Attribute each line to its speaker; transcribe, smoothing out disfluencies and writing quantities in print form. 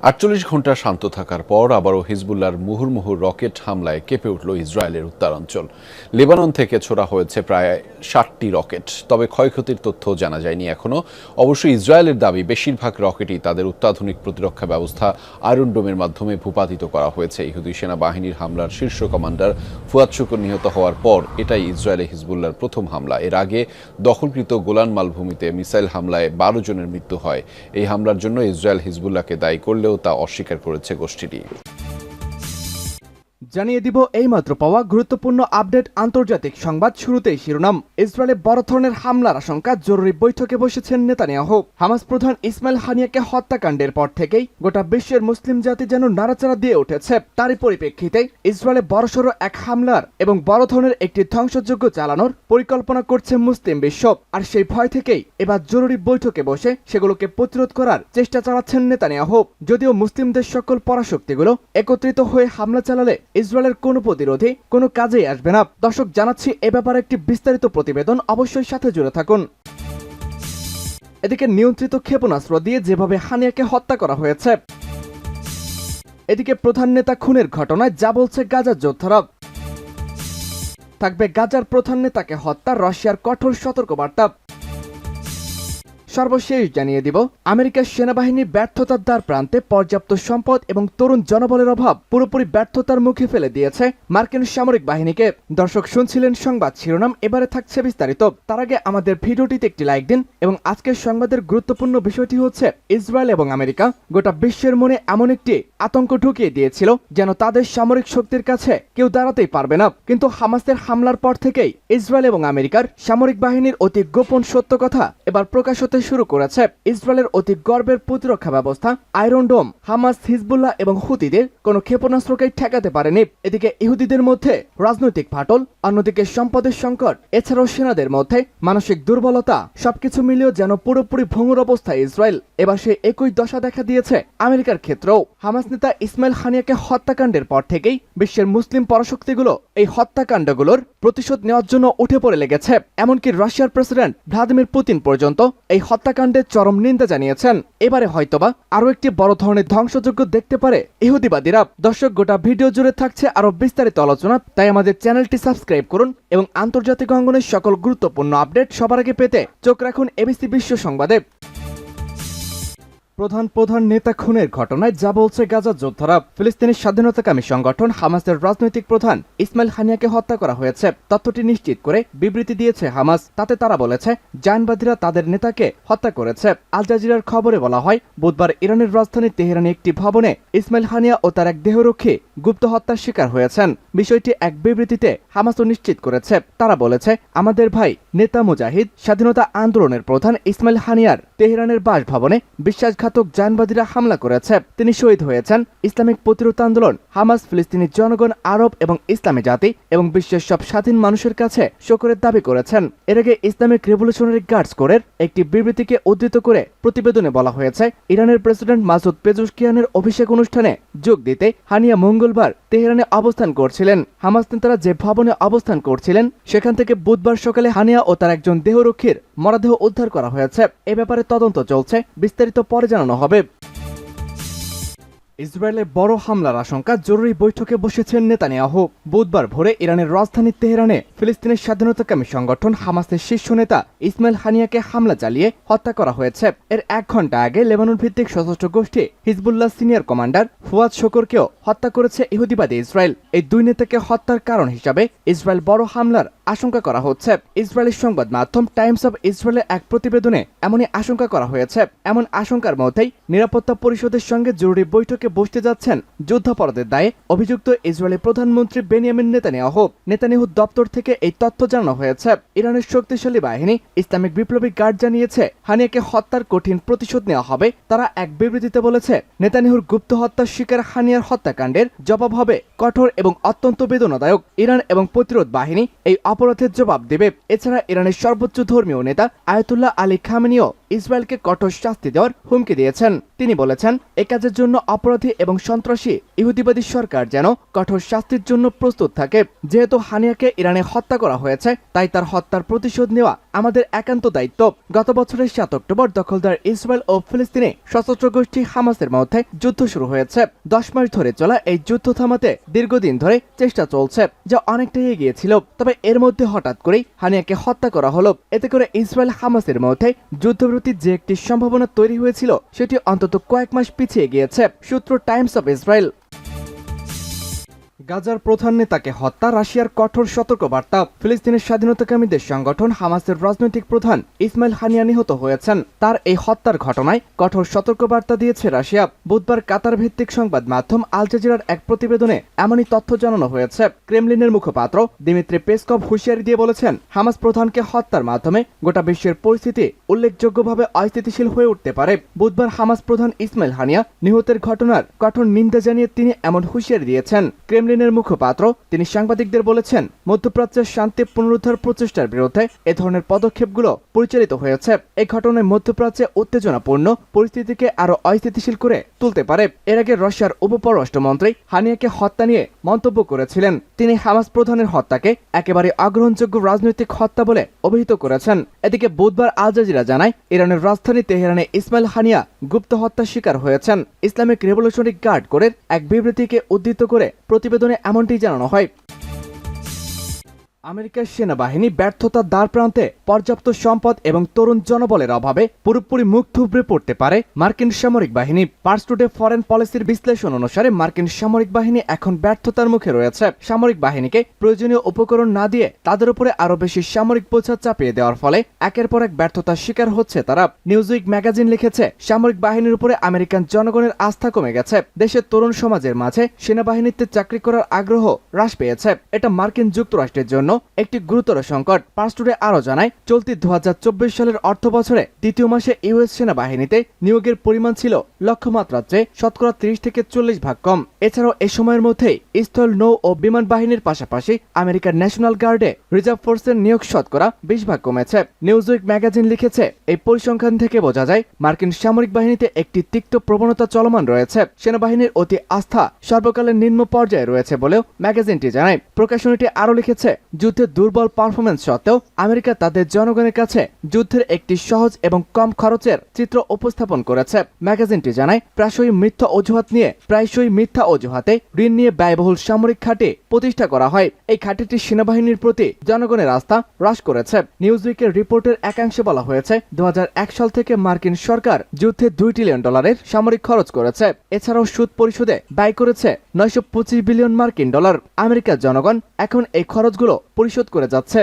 Speaker 1: ৪৮ ঘণ্টা শান্ত থাকার পর আবারও হিজবুল্লাহর মুহুর্মুহু রকেট হামলায় কেঁপে উঠল ইসরায়েলের উত্তরাঞ্চল। লেবানন থেকে ছোড়া হয়েছে প্রায় ৬০টি রকেট, তবে ক্ষয়ক্ষতির তথ্য জানা যায়নি এখনো। অবশ্য ইসরায়েলের দাবি বেশিরভাগ রকেটই তাদের অত্যাধুনিক প্রতিরক্ষা ব্যবস্থা আয়রন ডোমের মাধ্যমে ভূপাতিত করা হয়েছে। ইহুদি সেনাবাহিনীর হামলার শীর্ষ কমান্ডার ফুয়াদ শুকুর নিহত হওয়ার পর এটাই ইসরায়েলে হিজবুল্লাহর প্রথম হামলা। এর আগে দখলকৃত গোলান মালভূমিতে মিসাইল হামলায় ১২ জনের মৃত্যু হয়। এই হামলার জন্য ইসরায়েল হিজবুল্লাহকে দায়ী করলেও তা অস্বীকার করেছে গোষ্ঠীটি।
Speaker 2: জানিয়ে দিব এইমাত্র পাওয়া গুরুত্বপূর্ণ আপডেট আন্তর্জাতিক সংবাদ। শুরুতেই শিরোনাম। ইসরায়েলে বড় ধরনের হামলার আশঙ্কা, জরুরি বৈঠকে বসেছেন নেতানিয়াহু। হামাস প্রধান ইসমাইল হানিয়াকে হত্যাকাণ্ডের পর থেকেই গোটা বিশ্বের মুসলিম জাতি যেন নাড়াচাড়া দিয়ে উঠেছে। তারই পরিপ্রেক্ষিতে ইসরায়েলে বড়সড় এক হামলার এবং বড় ধরনের একটি ধ্বংসযজ্ঞ চালানোর পরিকল্পনা করছে মুসলিম বিশ্ব। আর সেই ভয় থেকেই এবার জরুরি বৈঠকে বসে সেগুলোকে প্রতিরোধ করার চেষ্টা চালাচ্ছেন নেতানিয়াহু। যদিও মুসলিমদের সকল পরাশক্তিগুলো একত্রিত হয়ে হামলা চালালে ইসরায়েলের কোনো প্রতিরোধে কোনো কাজেই আসবে না। দর্শক, জানাচ্ছি এ ব্যাপারে একটি বিস্তারিত প্রতিবেদন, অবশ্যই সাথে জুড়ে থাকুন। এদিকে নিয়ন্ত্রিত ক্ষেপণাস্ত্র দিয়ে যেভাবে হানিয়াকে হত্যা করা হয়েছে, এদিকে প্রধান নেতা খুনের ঘটনায় যা বলছে গাজার যোদ্ধারা। থাকবে গাজার প্রধান নেতাকে হত্যা রাশিয়ার কঠোর সতর্কবার্তা। সর্বশেষ জানিয়ে দিব, আমেরিকার সেনাবাহিনীর ব্যর্থতার দ্বার প্রান্তে পর্যাপ্ত সম্পদ এবং তরুণ জনবলের অভাব পুরোপুরি ব্যর্থতার মুখে ফেলে দিয়েছে মার্কিন সামরিক বাহিনীকে। দর্শক, শুনছিলেন সংবাদ শিরোনাম, এবারে থাকছে বিস্তারিত। তার আগে আমাদের ভিডিওটিতে একটি লাইক দিন এবং আজকের সংবাদের গুরুত্বপূর্ণ বিষয়টি হচ্ছে, ইসরায়েল এবং আমেরিকা গোটা বিশ্বের মনে এমন একটি আতঙ্ক ঢুকিয়ে দিয়েছিল যেন তাদের সামরিক শক্তির কাছে কেউ দাঁড়াতেই পারবে না। কিন্তু হামাসের হামলার পর থেকেই ইসরায়েল এবং আমেরিকার সামরিক বাহিনীর অতি গোপন সত্য কথা এবার প্রকাশ হতে শুরু করেছে। ইসরায়েলের অতি গর্বের প্রতিরক্ষা ব্যবস্থা আয়রন ডোম হামাস, হিজবুল্লাহ এবং হুতিদের কোনো ক্ষেপণাস্ত্রকেই ঠেকাতে পারেনি। এদিকে ইহুদিদের মধ্যে রাজনৈতিক ফাটল, অন্যদিকে সম্পদের সংকট, এছাড়াও সেনাদের মধ্যে মানসিক দুর্বলতা, সবকিছু মিলিয়েও যেন পুরোপুরি ভঙ্গুর অবস্থায় ইসরায়েল। এবার সে একই দশা দেখা দিয়েছে আমেরিকার ক্ষেত্রেও। হামাস নেতা ইসমাইল হানিয়াকে হত্যাকাণ্ডের পর থেকেই বিশ্বের মুসলিম পরাশক্তিগুলো এই হত্যাকাণ্ডগুলোর প্রতিশোধ নেওয়ার জন্য উঠে পড়ে লেগেছে। এমনকি রাশিয়ার প্রেসিডেন্ট ভ্লাদিমির পুতিন পর্যন্ত এই হত্যাকাণ্ডের চরম নিন্দা জানিয়েছেন। এবারে হয়তোবা আরো একটি বড় ধরনের ধ্বংসযজ্ঞ দেখতে পারে ইহুদিবাদীরা। দর্শক, গোটা ভিডিও জুড়ে থাকছে আরো বিস্তারিত আলোচনা, তাই আমাদের চ্যানেলটি সাবস্ক্রাইব করুন এবং আন্তর্জাতিক অঙ্গনের সকল গুরুত্বপূর্ণ আপডেট সবার আগে পেতে চোখ রাখুন এবিসি বিশ্ব সংবাদে। প্রধান নেতা খুনের ঘটনায় যা বলছে গাজার যোদ্ধারা। ফিলিস্তিনের স্বাধীনতাকামী সংগঠন হামাসের রাজনৈতিক প্রধান ইসমাইল হানিয়াকে হত্যা করা হয়েছে তথ্যটি নিশ্চিত করে বিবৃতি দিয়েছে হামাস। তাতে তারা বলেছে, জায়নবাদীরা তাদের নেতাকে হত্যা করেছে। আল জাজিরার খবরে বলা হয়, বুধবার ইরানের রাজধানী তেহরানে একটি ভবনে ইসমাইল হানিয়া ও তার এক দেহরক্ষী গুপ্ত হত্যার শিকার হয়েছেন। বিষয়টি এক বিবৃতিতে হামাসও নিশ্চিত করেছে। তারা বলেছে, আমাদের ভাই নেতা মুজাহিদ স্বাধীনতা আন্দোলনের প্রধান ইসমাইল হানিয়ার তেহরানের বাসভবনে বিশ্বাসঘাতক জায়নবাদীরা হামলা করেছে। তিনি শহীদ হয়েছেন। ইসলামিক প্রতিরোধ আন্দোলন হামাস ফিলিস্তিনি জনগণ, আরব এবং ইসলামী জাতি এবং বিশ্বের সব স্বাধীন মানুষের কাছে শোকরের দাবি করেছেন। এর আগে ইসলামিক রেভলিউশনারি গার্ডস কোরের একটি বিবৃতিকে উদ্ধৃত করে প্রতিবেদনে বলা হয়েছে, ইরানের প্রেসিডেন্ট মাসুদ পেজুশকিয়ানের অভিষেক অনুষ্ঠানে যোগ দিতে হানিয়া মঙ্গলবার তেহরানে অবস্থান করছিলেন। হামাস নেতারা যে ভবনে অবস্থান করছিলেন সেখান থেকে বুধবার সকালে হানিয়া ও তার একজন দেহরক্ষীর মরদেহ উদ্ধার করা হয়েছে। এ ব্যাপারে তদন্ত চলছে, বিস্তারিত পরে জানানো হবে। ইসরায়েলে বড় হামলার আশঙ্কা, জরুরি বৈঠকে বসেছেন নেতানিয়াহু। বুধবার ভোরে ইরানের রাজধানী তেহরানে ফিলিস্তিনের স্বাধীনতাকামী সংগঠন হামাসের শীর্ষ নেতা ইসমাইল হানিয়াকে হামলা চালিয়ে হত্যা করা হয়েছে। এর 1 ঘন্টা আগে লেবানন ভিত্তিক সশস্ত্র গোষ্ঠী হিজবুল্লাহ সিনিয়র কমান্ডার ফুয়াদ শুকুরকেও হত্যা করেছে ইহুদিবাদী ইসরায়েল। এই দুই নেতাকে হত্যার কারণ হিসাবে ইসরায়েল বড় হামলার আশঙ্কা করা হচ্ছে। ইসরায়েলের সংবাদ মাধ্যম টাইমস অব ইসরায়েলের এক প্রতিবেদনে এমনই আশঙ্কা করা হয়েছে। এমন আশঙ্কার মধ্যেই নিরাপত্তা পরিষদের সঙ্গে জরুরি বৈঠকে বসতে যাচ্ছেন যুদ্ধাপরাধের দায়ে অভিযুক্ত ইসরায়েলের প্রধানমন্ত্রী বেনিয়ামিন নেতানিয়াহু দপ্তর থেকে এই তথ্য জানানো হয়েছে। ইরানের শক্তিশালী বাহিনী ইসলামিক বিপ্লবী গার্ড জানিয়েছে, হানিয়াকে হত্যার কঠিন প্রতিশোধ নেওয়া হবে। তারা এক বিবৃতিতে বলেছে, নেতানিয়াহুর গুপ্ত হত্যার শিকার হানিয়ার হত্যাকাণ্ডের জবাব হবে কঠোর এবং অত্যন্ত বেদনাদায়ক। ইরান এবং প্রতিরোধ বাহিনী এই অপরাধের জবাব দেবে। এছাড়া ইরানের সর্বোচ্চ ধর্মীয় নেতা আয়াতুল্লাহ আলী খামেনিও ইসরায়েলকে কঠোর শাস্তি দেওয়ার হুমকি দিয়েছেন। তিনি বলেছেন, এ কাজের জন্য অপরাধী এবং সন্ত্রাসী ইহুদিবাদী সরকার যেন কঠোর শাস্তির জন্য প্রস্তুত থাকে। যেহেতু হানিয়াকে ইরানে হত্যা করা হয়েছে, তাই তার হত্যার প্রতিশোধ নেওয়া আমাদের একান্ত দায়িত্ব। গত বছরের 7 অক্টোবর দখলদার ইসরায়েল ও ফিলিস্তিনে সশস্ত্র গোষ্ঠী হামাসের মধ্যে যুদ্ধ শুরু হয়েছে। 10 মাস ধরে চলা এই যুদ্ধ থামাতে দীর্ঘদিন ধরে চেষ্টা চলছে, যা অনেকটাই এগিয়েছিল। তবে এর মধ্যে হঠাৎ করেই হানিয়াকে হত্যা করা হলো। এতে করে ইসরায়েল হামাসের মধ্যে যুদ্ধবিরতির যে একটি সম্ভাবনা তৈরি হয়েছিল সেটি অন্তত কয়েক মাস পিছিয়ে গিয়েছে। সূত্র টাইমস অফ ইসরায়েল। গাজার প্রধান নেতাকে হত্যা, রাশিয়ার কঠোর সতর্কবার্তা। ফিলিস্তিনের স্বাধীনতাকামীদের সংগঠন হামাসের রাজনৈতিক প্রধান ইসমাইল হানিয়া নিহত হয়েছেন। তার এই হত্যার ঘটনায় কঠোর সতর্কবার্তা দিয়েছে রাশিয়া। বুধবার কাতার ভিত্তিক সংবাদ মাধ্যম আল জাজিরার এক প্রতিবেদনে এমনই তথ্য জানানো হয়েছে। ক্রেমলিনের মুখপাত্র দিমিত্রি পেসকভ হুঁশিয়ারি দিয়ে বলেছেন, হামাস প্রধানকে হত্যার মাধ্যমে গোটা বিশ্বের পরিস্থিতি উল্লেখযোগ্যভাবে অস্থিতিশীল হয়ে উঠতে পারে। বুধবার হামাস প্রধান ইসমাইল হানিয়া নিহতের ঘটনার কঠোর নিন্দা জানিয়ে তিনি এমন হুঁশিয়ারি দিয়েছেন। ক্রেমলিনের মুখপাত্র তিনি সাংবাদিকদের বলেছেন, মধ্যপ্রাচ্যের শান্তি পুনরুদ্ধার প্রচেষ্টার বিরুদ্ধে এ ধরনের পদক্ষেপগুলো পরিচালিত হয়েছে। এই ঘটনায় মধ্যপ্রাচ্যে উত্তেজনাপূর্ণ পরিস্থিতিকে আরো অস্থিতিশীল করে তুলতে পারে। এর আগে রাশিয়ার উপপররাষ্ট্রমন্ত্রী হানিয়াকে হত্যা নিয়ে মন্তব্য করেছিলেন। তিনি হামাস প্রধানের হত্যাকে একেবারে অগ্রহণযোগ্য রাজনৈতিক হত্যা বলে অভিহিত করেছেন। এদিকে বুধবার আল জাজিরা জানায়, ইরানের রাজধানী তেহরানে ইসমাইল হানিয়া গুপ্ত হত্যার শিকার হয়েছেন। ইসলামিক রেভলিউশনারি গার্ড কোরের এক বিবৃতিকে উদ্ধৃত করে প্রতিবেদনে এমনটি জানানো হয়। আমেরিকার সেনাবাহিনী ব্যর্থতার দ্বারপ্রান্তে, পর্যাপ্ত সম্পদ এবং তরুণ জনবলের অভাবে পুরোপুরি মুখ থুবড়ে পড়তে পারে মার্কিন সামরিক বাহিনী। পার্স টুডে ফরেন পলিসির বিশ্লেষণ অনুসারে মার্কিন সামরিক বাহিনী এখন ব্যর্থতার মুখে রয়েছে। সামরিক বাহিনীকে প্রয়োজনীয় উপকরণ না দিয়ে তাদের উপরে আরো বেশি সামরিক বোঝা চাপিয়ে দেওয়ার ফলে একের পর এক ব্যর্থতার শিকার হচ্ছে তারা। নিউজউইক ম্যাগাজিন লিখেছে, সামরিক বাহিনীর উপরে আমেরিকান জনগণের আস্থা কমে গেছে। দেশের তরুণ সমাজের মাঝে সেনাবাহিনীতে চাকরি করার আগ্রহ হ্রাস পেয়েছে। এটা মার্কিন যুক্তরাষ্ট্রের জন্য একটি গুরুতর সংকট। পার্স টুডে আরো জানায়, চলতি 2024 সালের অর্থ বছরে দ্বিতীয় মাসে ইউএস সেনাবাহিনীতে নিয়োগের পরিমাণ ছিল লক্ষ্যমাত্রার চেয়ে শতকরা 30 থেকে 40% কম। এছাড়াও এ সময়ের মধ্যেই স্থল, নৌ ও বিমান বাহিনীর পাশাপাশি আমেরিকার ন্যাশনাল গার্ডে রিজার্ভ ফোর্সের নিয়োগ শতকরা 20% কমেছে। নিউজউইক ম্যাগাজিন লিখেছে, এই পরিসংখ্যান থেকে বোঝা যায় মার্কিন সামরিক বাহিনীতে একটি তিক্ত প্রবণতা চলমান রয়েছে। সেনাবাহিনীর অতি আস্থা সর্বকালের নিম্ন পর্যায়ে রয়েছে বলেও ম্যাগাজিনটি জানায়। প্রকাশনীটি আরো লিখেছে, যুদ্ধের দুর্বল পারফরমেন্স সত্ত্বেও আমেরিকা তাদের জনগণের কাছে যুদ্ধের একটি সহজ এবং কম খরচের চিত্র উপস্থাপন করেছে। ম্যাগাজিনটি জানায়, প্রায়শই মিথ্যা অজুহাতে ঋণ নিয়ে ব্যয়বহুল সামরিক ঘাঁটি প্রতিষ্ঠা করা হয়। এই ঘাঁটিটি সেনাবাহিনীর প্রতি জনগণের আস্থা হ্রাস করেছে। নিউজউইকের রিপোর্টের একাংশে বলা হয়েছে, 2001 সাল থেকে মার্কিন সরকার যুদ্ধে $2 ট্রিলিয়ন সামরিক খরচ করেছে। এছাড়াও সুদ পরিশোধে ব্যয় করেছে $925 বিলিয়ন। আমেরিকার জনগণ এখন এই খরচগুলো পরিশোধ করে যাচ্ছে।